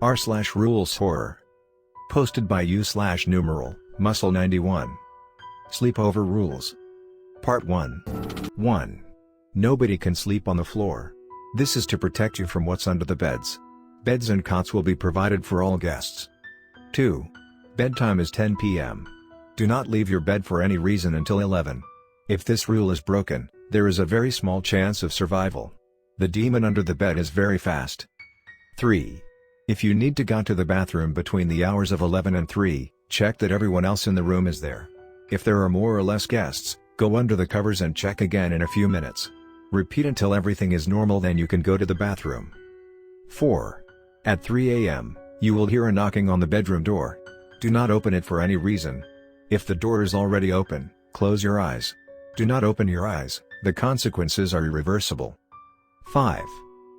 r/ruleshorror. Posted by u/numeral, muscle91. Sleepover Rules. Part 1. 1. Nobody can sleep on the floor. This is to protect you from what's under the beds. Beds and cots will be provided for all guests. 2. Bedtime is 10 p.m. Do not leave your bed for any reason until 11. If this rule is broken, there is a very small chance of survival. The demon under the bed is very fast. 3. If you need to go to the bathroom between the hours of 11 and 3, check that everyone else in the room is there. If there are more or less guests, go under the covers and check again in a few minutes. Repeat until everything is normal, then you can go to the bathroom. 4. At 3 a.m., you will hear a knocking on the bedroom door. Do not open it for any reason. If the door is already open, close your eyes. Do not open your eyes, the consequences are irreversible. 5.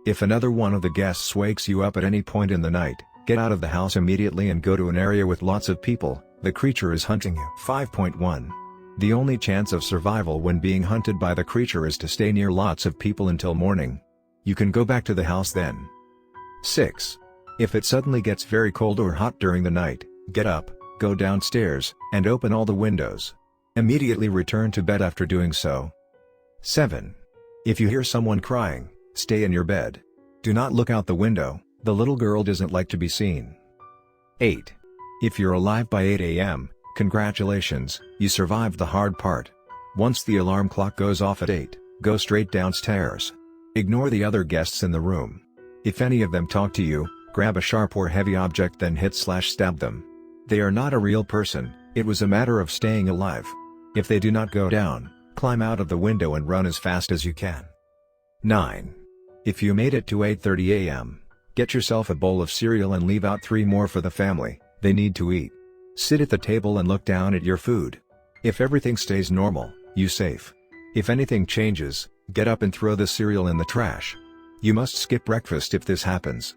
If another one of the guests wakes you up at any point in the night, get out of the house immediately and go to an area with lots of people, the creature is hunting you. 5.1. The only chance of survival when being hunted by the creature is to stay near lots of people until morning. You can go back to the house then. 6. If it suddenly gets very cold or hot during the night, get up, go downstairs, and open all the windows. Immediately return to bed after doing so. 7. If you hear someone crying, stay in your bed. Do not look out the window, the little girl doesn't like to be seen. 8. If you're alive by 8 a.m., congratulations, you survived the hard part. Once the alarm clock goes off at 8, go straight downstairs. Ignore the other guests in the room. If any of them talk to you, grab a sharp or heavy object then hit/stab them. They are not a real person, it was a matter of staying alive. If they do not go down, climb out of the window and run as fast as you can. 9. If you made it to 8:30 a.m., get yourself a bowl of cereal and leave out 3 more for the family, they need to eat. Sit at the table and look down at your food. If everything stays normal, you safe. If anything changes, get up and throw the cereal in the trash. You must skip breakfast if this happens.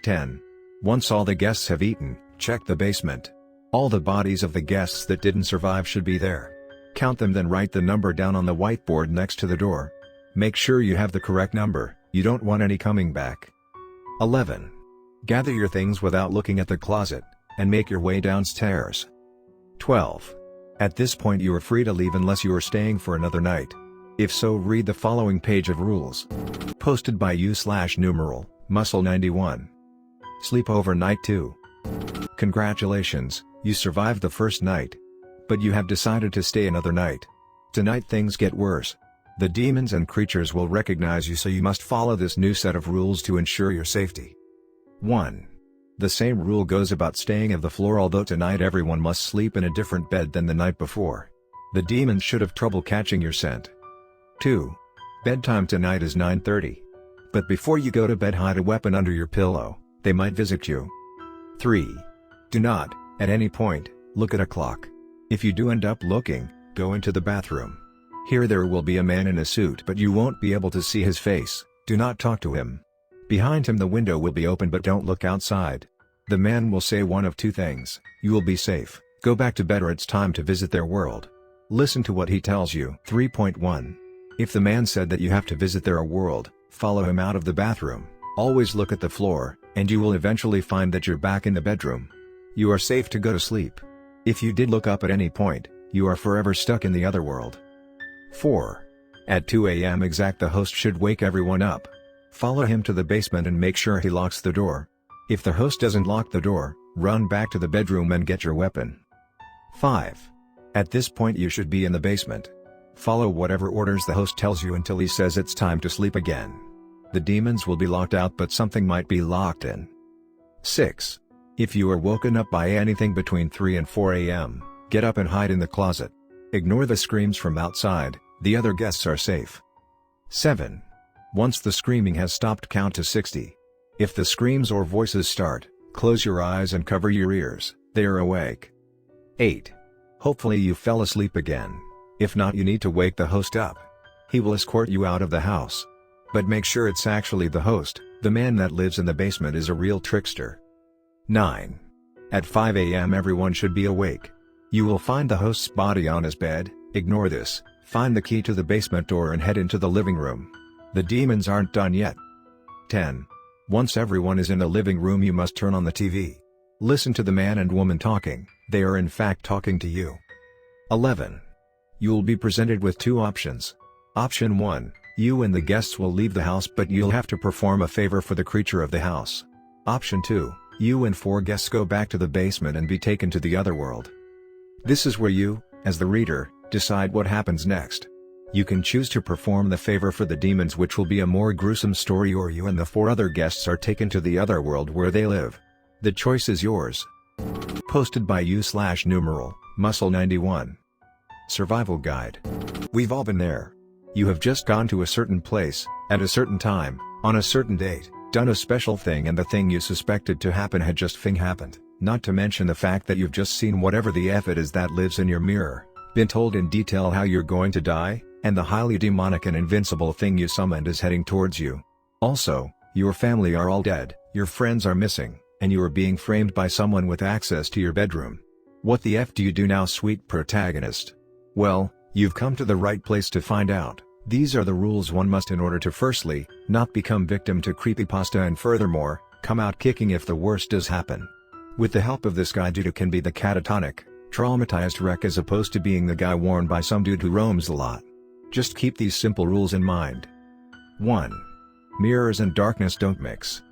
10. Once all the guests have eaten, check the basement. All the bodies of the guests that didn't survive should be there. Count them then write the number down on the whiteboard next to the door. Make sure you have the correct number, you don't want any coming back. 11. Gather your things without looking at the closet, and make your way downstairs. 12. At this point you are free to leave unless you are staying for another night. If so, read the following page of rules. Posted by u/numeral, muscle91. Sleepover Night 2. Congratulations, you survived the first night. But you have decided to stay another night. Tonight things get worse. The demons and creatures will recognize you, so you must follow this new set of rules to ensure your safety. 1. The same rule goes about staying on the floor, although tonight everyone must sleep in a different bed than the night before. The demons should have trouble catching your scent. 2. Bedtime tonight is 9:30. But before you go to bed, hide a weapon under your pillow, they might visit you. 3. Do not, at any point, look at a clock. If you do end up looking, go into the bathroom. Here there will be a man in a suit, but you won't be able to see his face, do not talk to him. Behind him the window will be open, but don't look outside. The man will say one of two things: you will be safe, go back to bed, or it's time to visit their world. Listen to what he tells you. 3.1. If the man said that you have to visit their world, follow him out of the bathroom. Always look at the floor, and you will eventually find that you're back in the bedroom. You are safe to go to sleep. If you did look up at any point, you are forever stuck in the other world. 4. At 2 a.m. exact, the host should wake everyone up. Follow him to the basement and make sure he locks the door. If the host doesn't lock the door, run back to the bedroom and get your weapon. 5. At this point you should be in the basement. Follow whatever orders the host tells you until he says it's time to sleep again. The demons will be locked out, but something might be locked in. 6. If you are woken up by anything between 3 and 4 a.m., get up and hide in the closet. Ignore the screams from outside, the other guests are safe. 7. Once the screaming has stopped, count to 60. If the screams or voices start, close your eyes and cover your ears, they are awake. 8. Hopefully you fell asleep again. If not, you need to wake the host up. He will escort you out of the house. But make sure it's actually the host, the man that lives in the basement is a real trickster. 9. At 5 a.m. everyone should be awake. You will find the host's body on his bed. Ignore this, find the key to the basement door and head into the living room. The demons aren't done yet. 10. Once everyone is in the living room, you must turn on the TV. Listen to the man and woman talking, they are in fact talking to you. 11. You'll be presented with two options. Option 1, you and the guests will leave the house, but you'll have to perform a favor for the creature of the house. Option 2, you and 4 guests go back to the basement and be taken to the other world. This is where you, as the reader, decide what happens next. You can choose to perform the favor for the demons, which will be a more gruesome story, or you and the 4 other guests are taken to the other world where they live. The choice is yours. Posted by /numeral, muscle91. Survival Guide. We've all been there. You have just gone to a certain place, at a certain time, on a certain date, done a special thing, and the thing you suspected to happen had just happened, not to mention the fact that you've just seen whatever the F it is that lives in your mirror, been told in detail how you're going to die, and the highly demonic and invincible thing you summoned is heading towards you. Also, your family are all dead, your friends are missing, and you are being framed by someone with access to your bedroom. What the F do you do now, sweet protagonist? Well, you've come to the right place to find out. These are the rules one must in order to firstly, not become victim to creepypasta, and furthermore, come out kicking if the worst does happen. With the help of this guide, you can be the catatonic, traumatized wreck as opposed to being the guy warned by some dude who roams a lot. Just keep these simple rules in mind. 1. Mirrors and darkness don't mix.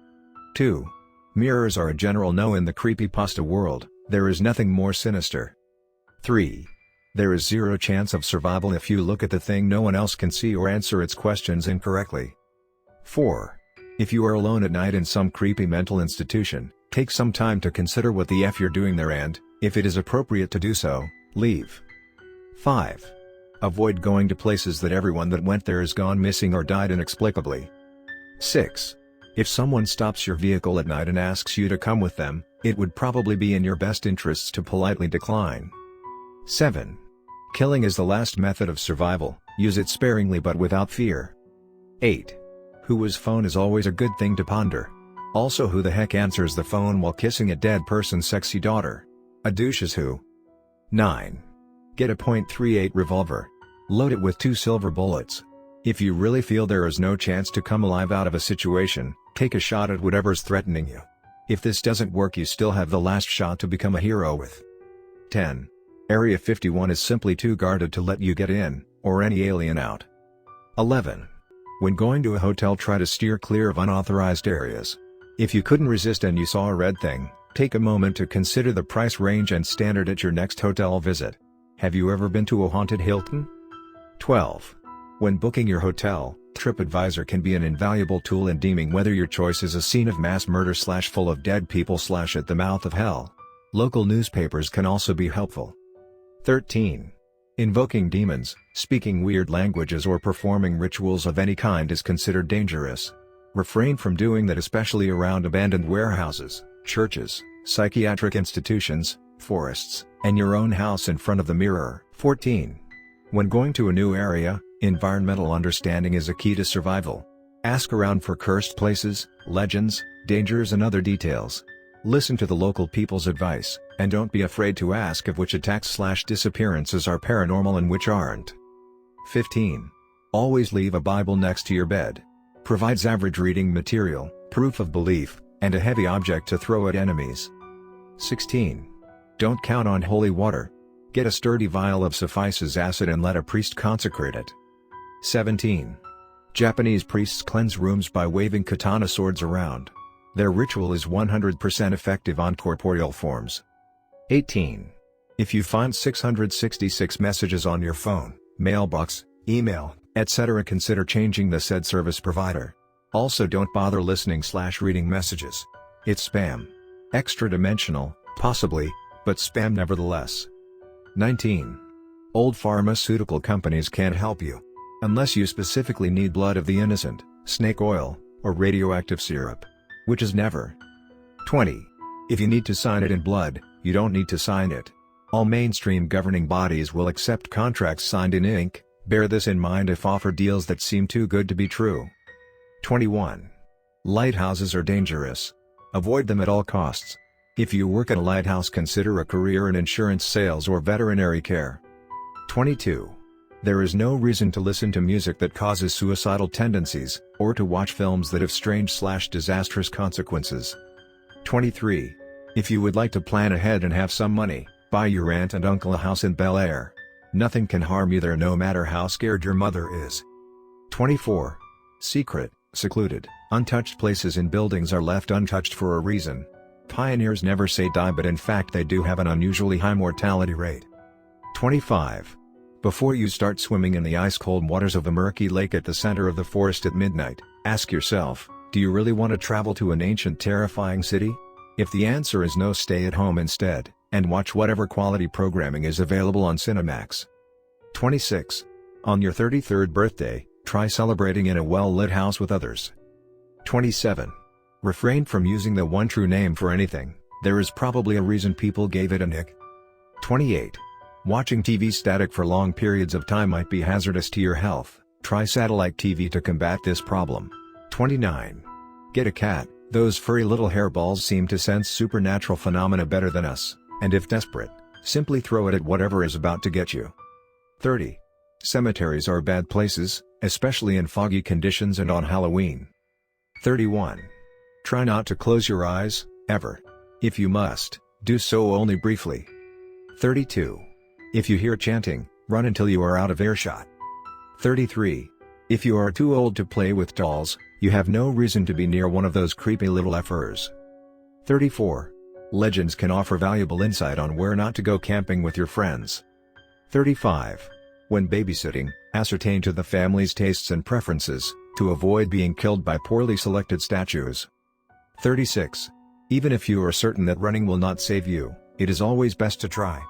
2. Mirrors are a general no in the creepypasta world, there is nothing more sinister. 3. There is zero chance of survival if you look at the thing no one else can see or answer its questions incorrectly. 4. If you are alone at night in some creepy mental institution, take some time to consider what the F you're doing there, and, if it is appropriate to do so, leave. 5. Avoid going to places that everyone that went there has gone missing or died inexplicably. 6. If someone stops your vehicle at night and asks you to come with them, it would probably be in your best interests to politely decline. 7. Killing is the last method of survival, use it sparingly but without fear. 8. Whose phone is always a good thing to ponder. Also, who the heck answers the phone while kissing a dead person's sexy daughter? A douche is who. 9. Get a .38 revolver. Load it with 2 silver bullets. If you really feel there is no chance to come alive out of a situation, take a shot at whatever's threatening you. If this doesn't work, you still have the last shot to become a hero with. 10. Area 51 is simply too guarded to let you get in, or any alien out. 11. When going to a hotel, try to steer clear of unauthorized areas. If you couldn't resist and you saw a red thing, take a moment to consider the price range and standard at your next hotel visit. Have you ever been to a haunted Hilton? 12. When booking your hotel, TripAdvisor can be an invaluable tool in deeming whether your choice is a scene of mass murder / full of dead people / at the mouth of hell. Local newspapers can also be helpful. 13. Invoking demons, speaking weird languages, or performing rituals of any kind is considered dangerous. Refrain from doing that, especially around abandoned warehouses, churches, psychiatric institutions, forests, and your own house in front of the mirror. 14. When going to a new area, environmental understanding is a key to survival. Ask around for cursed places, legends, dangers, and other details. Listen to the local people's advice, and don't be afraid to ask if which attacks / disappearances are paranormal and which aren't. 15. Always leave a Bible next to your bed. Provides average reading material, proof of belief, and a heavy object to throw at enemies. 16. Don't count on holy water. Get a sturdy vial of suffices acid and let a priest consecrate it. 17. Japanese priests cleanse rooms by waving katana swords around. Their ritual is 100% effective on corporeal forms. 18. If you find 666 messages on your phone, mailbox, email, etc., consider changing the said service provider. Also, don't bother listening / reading messages. It's spam. Extra-dimensional, possibly, but spam nevertheless. 19. Old pharmaceutical companies can't help you. Unless you specifically need blood of the innocent, snake oil, or radioactive syrup. Which is never. 20. If you need to sign it in blood, you don't need to sign it. All mainstream governing bodies will accept contracts signed in ink, bear this in mind if offered deals that seem too good to be true. 21. Lighthouses are dangerous. Avoid them at all costs. If you work at a lighthouse, consider a career in insurance sales or veterinary care. 22. There is no reason to listen to music that causes suicidal tendencies, or to watch films that have strange/disastrous consequences. 23. If you would like to plan ahead and have some money, buy your aunt and uncle a house in Bel Air. Nothing can harm you there no matter how scared your mother is. 24. Secret, secluded, untouched places in buildings are left untouched for a reason. Pioneers never say die, but in fact they do have an unusually high mortality rate. 25. Before you start swimming in the ice-cold waters of a murky lake at the center of the forest at midnight, ask yourself, do you really want to travel to an ancient terrifying city? If the answer is no, stay at home instead, and watch whatever quality programming is available on Cinemax. 26. On your 33rd birthday, try celebrating in a well-lit house with others. 27. Refrain from using the one true name for anything, there is probably a reason people gave it a nick. 28. Watching TV static for long periods of time might be hazardous to your health, try satellite TV to combat this problem. 29. Get a cat, those furry little hairballs seem to sense supernatural phenomena better than us, and if desperate, simply throw it at whatever is about to get you. 30. Cemeteries are bad places, especially in foggy conditions and on Halloween. 31. Try not to close your eyes, ever. If you must, do so only briefly. 32. If you hear chanting, run until you are out of earshot. 33. If you are too old to play with dolls, you have no reason to be near one of those creepy little effers. 34. Legends can offer valuable insight on where not to go camping with your friends. 35. When babysitting, ascertain to the family's tastes and preferences, to avoid being killed by poorly selected statues. 36. Even if you are certain that running will not save you, it is always best to try.